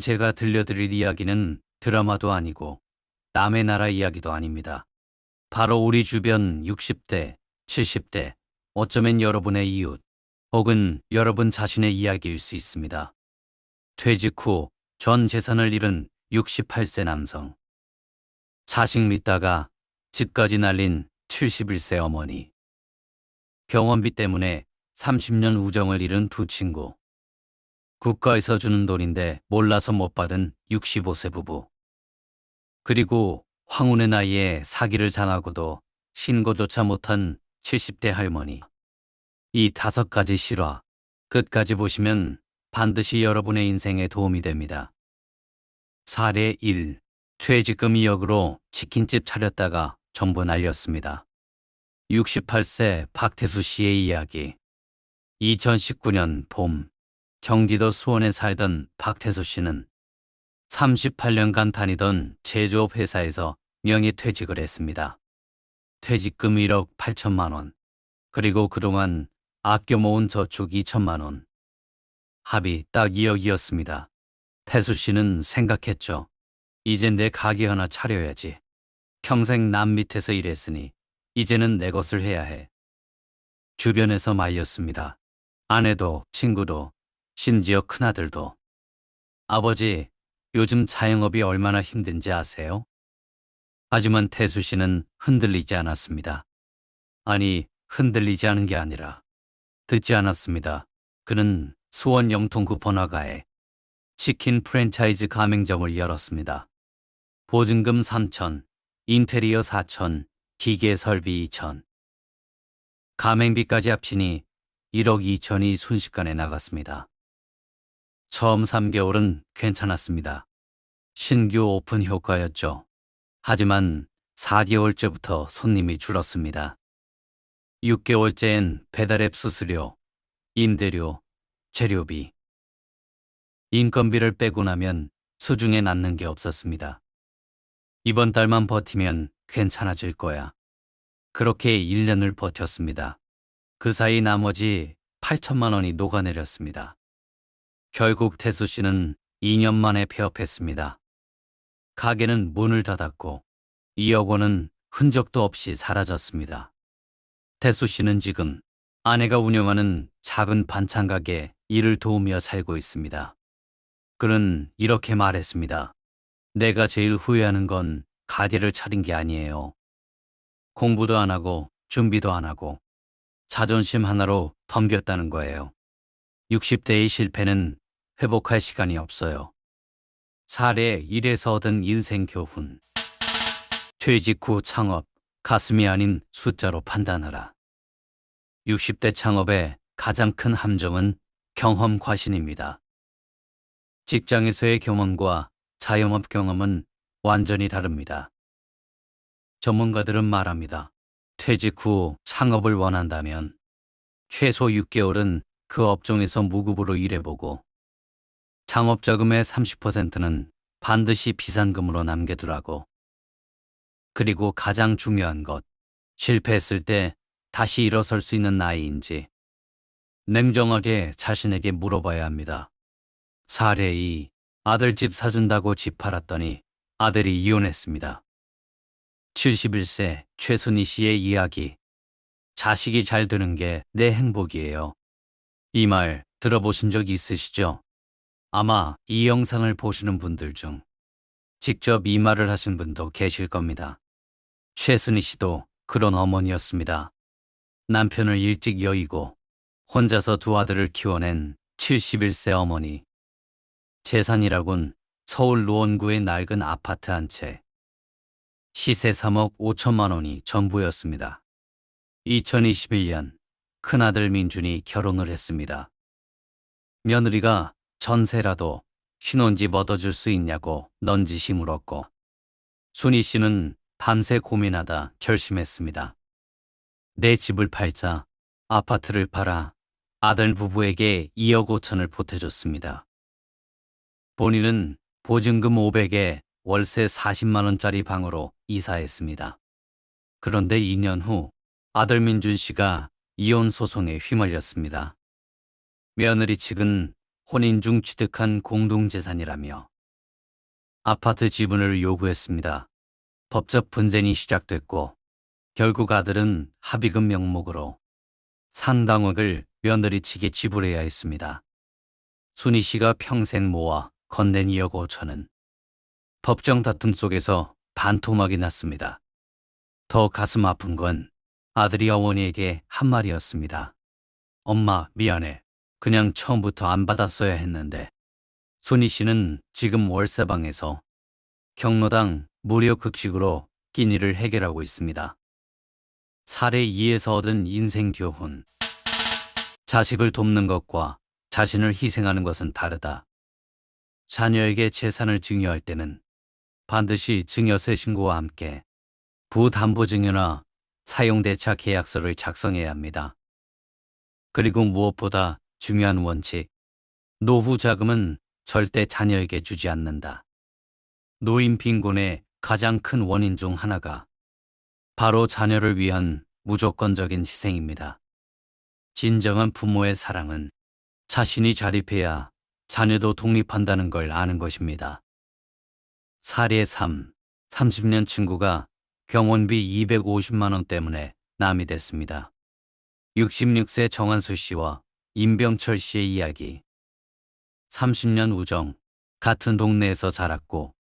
제가 들려드릴 이야기는 드라마도 아니고 남의 나라 이야기도 아닙니다. 바로 우리 주변 60대, 70대, 어쩌면 여러분의 이웃 혹은 여러분 자신의 이야기일 수 있습니다. 퇴직 후 전 재산을 잃은 68세 남성. 자식 믿다가 집까지 날린 71세 어머니. 병원비 때문에 30년 우정을 잃은 두 친구. 국가에서 주는 돈인데 몰라서 못 받은 65세 부부. 그리고 황혼의 나이에 사기를 당하고도 신고조차 못한 70대 할머니. 이 5가지 실화 끝까지 보시면 반드시 여러분의 인생에 도움이 됩니다. 사례 1. 퇴직금 2억으로 치킨집 차렸다가 전부 날렸습니다. 68세 박태수 씨의 이야기. 2019년 봄 경기도 수원에 살던 박태수 씨는 38년간 다니던 제조업 회사에서 명예퇴직을 했습니다. 퇴직금 1억 8천만 원, 그리고 그동안 아껴 모은 저축 2천만 원. 합이 딱 2억이었습니다. 태수 씨는 생각했죠. 이제 내 가게 하나 차려야지. 평생 남 밑에서 일했으니 이제는 내 것을 해야 해. 주변에서 말렸습니다. 아내도 친구도 심지어 큰아들도. 아버지, 요즘 자영업이 얼마나 힘든지 아세요? 하지만 태수 씨는 흔들리지 않았습니다. 아니, 흔들리지 않은 게 아니라 듣지 않았습니다. 그는 수원 영통구 번화가에 치킨 프랜차이즈 가맹점을 열었습니다. 보증금 3천, 인테리어 4천, 기계 설비 2천. 가맹비까지 합치니 1억 2천이 순식간에 나갔습니다. 처음 3개월은 괜찮았습니다. 신규 오픈 효과였죠. 하지만 4개월째부터 손님이 줄었습니다. 6개월째엔 배달앱 수수료, 임대료, 재료비, 인건비를 빼고 나면 수중에 남는 게 없었습니다. 이번 달만 버티면 괜찮아질 거야. 그렇게 1년을 버텼습니다. 그 사이 나머지 8천만 원이 녹아내렸습니다. 결국 태수 씨는 2년 만에 폐업했습니다. 가게는 문을 닫았고 2억 원은 흔적도 없이 사라졌습니다. 태수 씨는 지금 아내가 운영하는 작은 반찬 가게 일을 도우며 살고 있습니다. 그는 이렇게 말했습니다. 내가 제일 후회하는 건 가게를 차린 게 아니에요. 공부도 안 하고 준비도 안 하고 자존심 하나로 덤볐다는 거예요. 60대의 실패는 회복할 시간이 없어요. 사례 1에서 얻은 인생 교훈. 퇴직 후 창업, 가슴이 아닌 숫자로 판단하라. 60대 창업의 가장 큰 함정은 경험 과신입니다. 직장에서의 경험과 자영업 경험은 완전히 다릅니다. 전문가들은 말합니다. 퇴직 후 창업을 원한다면 최소 6개월은 그 업종에서 무급으로 일해보고 창업 자금의 30%는 반드시 비상금으로 남겨두라고. 그리고 가장 중요한 것, 실패했을 때 다시 일어설 수 있는 나이인지 냉정하게 자신에게 물어봐야 합니다. 사례 2. 아들 집 사준다고 집 팔았더니 아들이 이혼했습니다. 71세 최순희 씨의 이야기. 자식이 잘 되는 게 내 행복이에요. 이 말 들어보신 적 있으시죠? 아마 이 영상을 보시는 분들 중 직접 이 말을 하신 분도 계실 겁니다. 최순희 씨도 그런 어머니였습니다. 남편을 일찍 여의고 혼자서 두 아들을 키워낸 71세 어머니. 재산이라곤 서울 노원구의 낡은 아파트 한 채. 시세 3억 5천만 원이 전부였습니다. 2021년 큰아들 민준이 결혼을 했습니다. 며느리가 전세라도 신혼집 얻어줄 수 있냐고 넌지시 물었고 순희 씨는 밤새 고민하다 결심했습니다. 내 집을 팔자. 아파트를 팔아 아들 부부에게 2억 5천을 보태줬습니다. 본인은 보증금 500에 월세 40만 원짜리 방으로 이사했습니다. 그런데 2년 후 아들 민준 씨가 이혼 소송에 휘말렸습니다. 며느리 측은 혼인 중 취득한 공동재산이라며 아파트 지분을 요구했습니다. 법적 분쟁이 시작됐고 결국 아들은 합의금 명목으로 상당액을 며느리 측에 지불해야 했습니다. 순희 씨가 평생 모아 건넨 2억 5천은 법정 다툼 속에서 반토막이 났습니다. 더 가슴 아픈 건 아들이 어머니에게 한 말이었습니다. 엄마, 미안해. 그냥 처음부터 안 받았어야 했는데. 순희 씨는 지금 월세방에서 경로당 무료 급식으로 끼니를 해결하고 있습니다. 사례 2에서 얻은 인생 교훈. 자식을 돕는 것과 자신을 희생하는 것은 다르다. 자녀에게 재산을 증여할 때는 반드시 증여세 신고와 함께 부담보증여나 사용대차 계약서를 작성해야 합니다. 그리고 무엇보다 중요한 원칙, 노후 자금은 절대 자녀에게 주지 않는다. 노인 빈곤의 가장 큰 원인 중 하나가 바로 자녀를 위한 무조건적인 희생입니다. 진정한 부모의 사랑은 자신이 자립해야 자녀도 독립한다는 걸 아는 것입니다. 사례 3. 30년 친구가 병원비 250만 원 때문에 남이 됐습니다. 66세 정한수 씨와 임병철 씨의 이야기. 30년 우정, 같은 동네에서 자랐고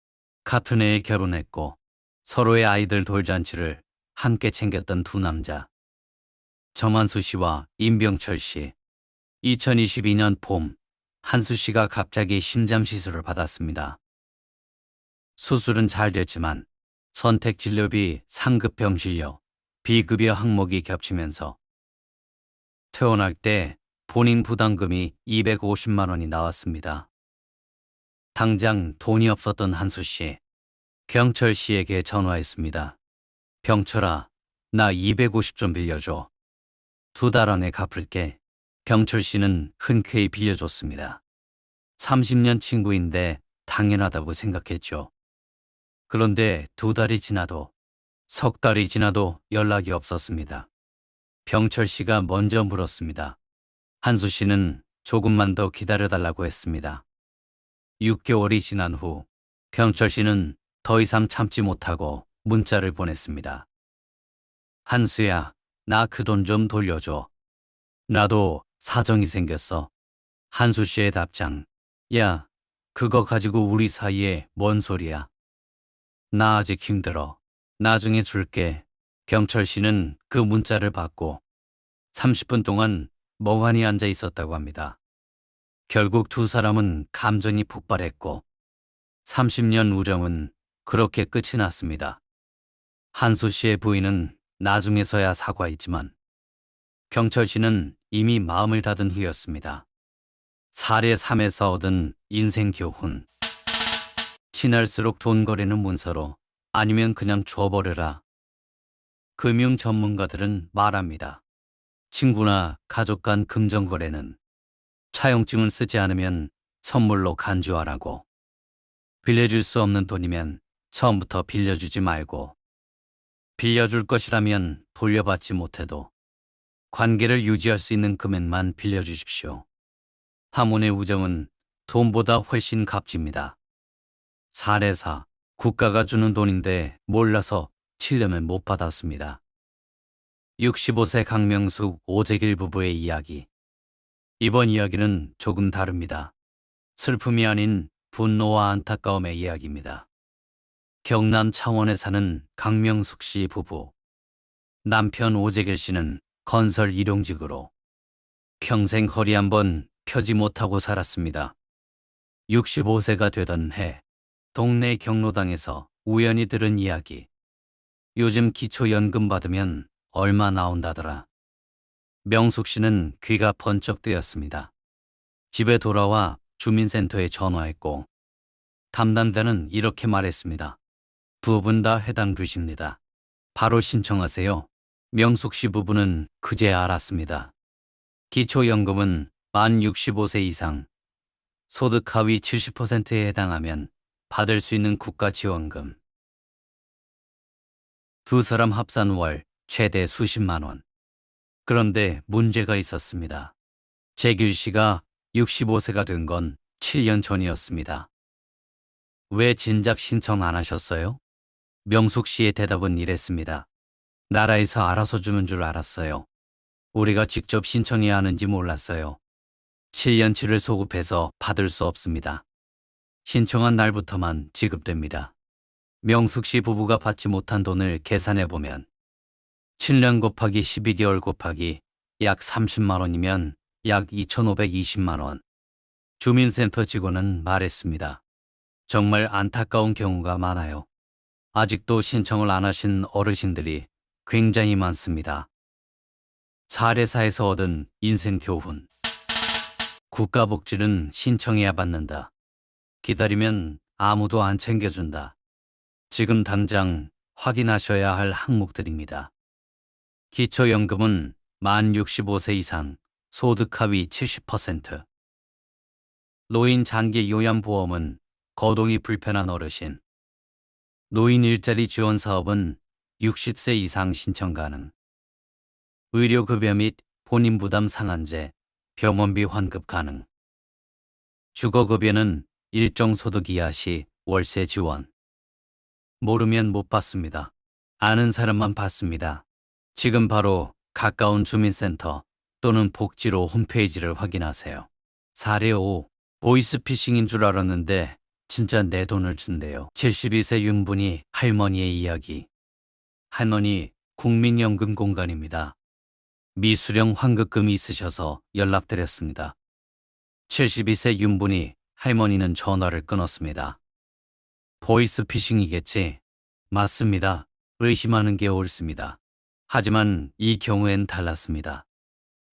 같은 해에 결혼했고 서로의 아이들 돌잔치를 함께 챙겼던 두 남자. 정한수 씨와 임병철 씨. 2022년 봄, 한수 씨가 갑자기 심장 시술을 받았습니다. 수술은 잘 됐지만 선택 진료비 상급 병실료, 비급여 항목이 겹치면서 퇴원할 때 본인 부담금이 250만 원이 나왔습니다. 당장 돈이 없었던 한수 씨, 병철 씨에게 전화했습니다. 병철아, 나 250 좀 빌려줘. 2달 안에 갚을게. 병철 씨는 흔쾌히 빌려줬습니다. 30년 친구인데 당연하다고 생각했죠. 그런데 2달이 지나도, 석 달이 지나도 연락이 없었습니다. 병철 씨가 먼저 물었습니다. 한수 씨는 조금만 더 기다려달라고 했습니다. 6개월이 지난 후 병철 씨는 더 이상 참지 못하고 문자를 보냈습니다. 한수야, 나 그 돈 좀 돌려줘. 나도 사정이 생겼어. 한수 씨의 답장. 야, 그거 가지고 우리 사이에 뭔 소리야. 나 아직 힘들어. 나중에 줄게. 병철 씨는 그 문자를 받고 30분 동안 멍하니 앉아 있었다고 합니다. 결국 두 사람은 감정이 폭발했고 30년 우정은 그렇게 끝이 났습니다. 한수 씨의 부인은 나중에서야 사과했지만 병철 씨는 이미 마음을 닫은 후였습니다. 사례 3에서 얻은 인생 교훈. 친할수록 돈 거래는 문서로, 아니면 그냥 줘버려라. 금융 전문가들은 말합니다. 친구나 가족 간 금전 거래는 차용증을 쓰지 않으면 선물로 간주하라고. 빌려줄 수 없는 돈이면 처음부터 빌려주지 말고, 빌려줄 것이라면 돌려받지 못해도 관계를 유지할 수 있는 금액만 빌려주십시오. 타문의 우정은 돈보다 훨씬 값집니다. 사례 4. 국가가 주는 돈인데 몰라서 7년을 못 받았습니다. 65세 강명숙, 오재길 부부의 이야기. 이번 이야기는 조금 다릅니다. 슬픔이 아닌 분노와 안타까움의 이야기입니다. 경남 창원에 사는 강명숙 씨 부부. 남편 오재길 씨는 건설 일용직으로 평생 허리 한번 펴지 못하고 살았습니다. 65세가 되던 해 동네 경로당에서 우연히 들은 이야기. 요즘 기초연금 받으면 얼마 나온다더라. 명숙 씨는 귀가 번쩍 뜨였습니다. 집에 돌아와 주민센터에 전화했고 담당자는 이렇게 말했습니다. 두 분 다 해당되십니다. 바로 신청하세요. 명숙 씨 부부는 그제 알았습니다. 기초연금은 만 65세 이상, 소득 하위 70%에 해당하면 받을 수 있는 국가지원금. 두 사람 합산 월 최대 수십만 원. 그런데 문제가 있었습니다. 재길 씨가 65세가 된 건 7년 전이었습니다. 왜 진작 신청 안 하셨어요? 명숙 씨의 대답은 이랬습니다. 나라에서 알아서 주는 줄 알았어요. 우리가 직접 신청해야 하는지 몰랐어요. 7년치를 소급해서 받을 수 없습니다. 신청한 날부터만 지급됩니다. 명숙 씨 부부가 받지 못한 돈을 계산해 보면 7년 곱하기 12개월 곱하기 약 30만 원이면 약 2,520만 원. 주민센터 직원은 말했습니다. 정말 안타까운 경우가 많아요. 아직도 신청을 안 하신 어르신들이 굉장히 많습니다. 사례사에서 얻은 인생 교훈. 국가복지는 신청해야 받는다. 기다리면 아무도 안 챙겨준다. 지금 당장 확인하셔야 할 항목들입니다. 기초연금은 만 65세 이상, 소득 하위 70%. 노인 장기 요양보험은 거동이 불편한 어르신. 노인 일자리 지원 사업은 60세 이상 신청 가능. 의료급여 및 본인 부담 상한제, 병원비 환급 가능. 주거급여는 일정 소득 이하 시 월세 지원. 모르면 못 받습니다. 아는 사람만 받습니다. 지금 바로 가까운 주민센터 또는 복지로 홈페이지를 확인하세요. 사례 5. 보이스피싱인 줄 알았는데 진짜 내 돈을 준대요. 72세 윤분이 할머니의 이야기. 할머니, 국민연금 공간입니다. 미수령 환급금이 있으셔서 연락드렸습니다. 72세 윤분이 할머니는 전화를 끊었습니다. 보이스피싱이겠지? 맞습니다. 의심하는 게 옳습니다. 하지만 이 경우엔 달랐습니다.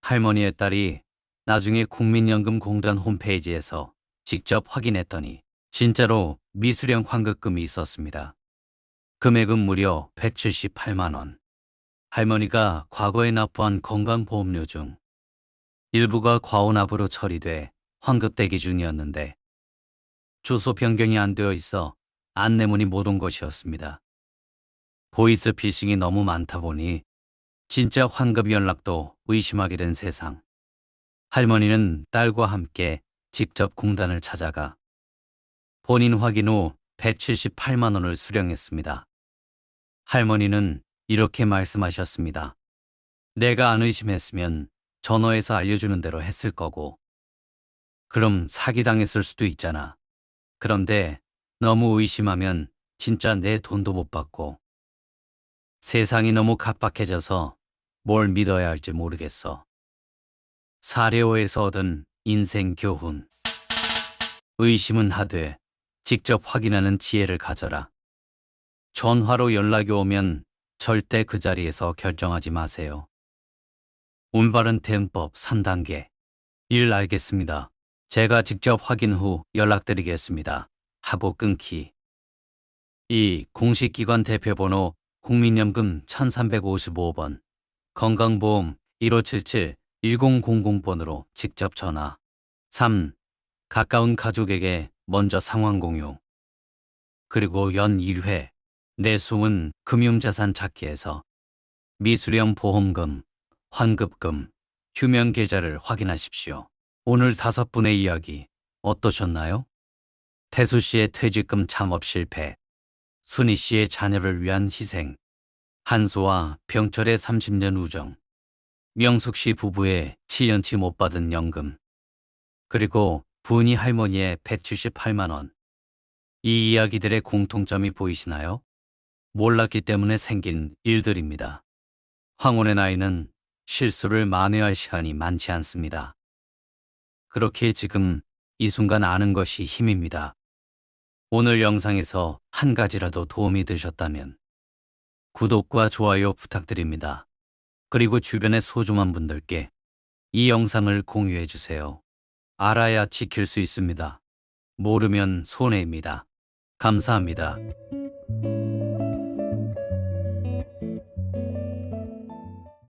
할머니의 딸이 나중에 국민연금공단 홈페이지에서 직접 확인했더니 진짜로 미수령 환급금이 있었습니다. 금액은 무려 178만 원. 할머니가 과거에 납부한 건강보험료 중 일부가 과오납으로 처리돼 환급되기 중이었는데 주소 변경이 안 되어 있어 안내문이 못 온 것이었습니다. 보이스피싱이 너무 많다 보니 진짜 환급 연락도 의심하게 된 세상. 할머니는 딸과 함께 직접 공단을 찾아가 본인 확인 후 178만 원을 수령했습니다. 할머니는 이렇게 말씀하셨습니다. 내가 안 의심했으면 전화해서 알려주는 대로 했을 거고. 그럼 사기당했을 수도 있잖아. 그런데 너무 의심하면 진짜 내 돈도 못 받고. 세상이 너무 각박해져서 뭘 믿어야 할지 모르겠어. 사례오에서 얻은 인생 교훈. 의심은 하되 직접 확인하는 지혜를 가져라. 전화로 연락이 오면 절대 그 자리에서 결정하지 마세요. 올바른 대응법 3단계. 1. 알겠습니다. 제가 직접 확인 후 연락드리겠습니다. 하고 끊기. 2. 공식기관 대표번호 국민연금 1355번, 건강보험 1577-1000번으로 직접 전화. 3. 가까운 가족에게 먼저 상황 공유. 그리고 연 1회 내 숨은 금융자산 찾기에서 미수령 보험금, 환급금, 휴면 계좌를 확인하십시오. 오늘 5분의 이야기 어떠셨나요? 태수 씨의 퇴직금 창업 실패, 순희 씨의 자녀를 위한 희생, 한수와 병철의 30년 우정, 명숙 씨 부부의 7년치 못 받은 연금, 그리고 부은이 할머니의 178만 원. 이 이야기들의 공통점이 보이시나요? 몰랐기 때문에 생긴 일들입니다. 황혼의 나이는 실수를 만회할 시간이 많지 않습니다. 그렇게 지금 이 순간 아는 것이 힘입니다. 오늘 영상에서 한 가지라도 도움이 되셨다면 구독과 좋아요 부탁드립니다. 그리고 주변의 소중한 분들께 이 영상을 공유해 주세요. 알아야 지킬 수 있습니다. 모르면 손해입니다. 감사합니다.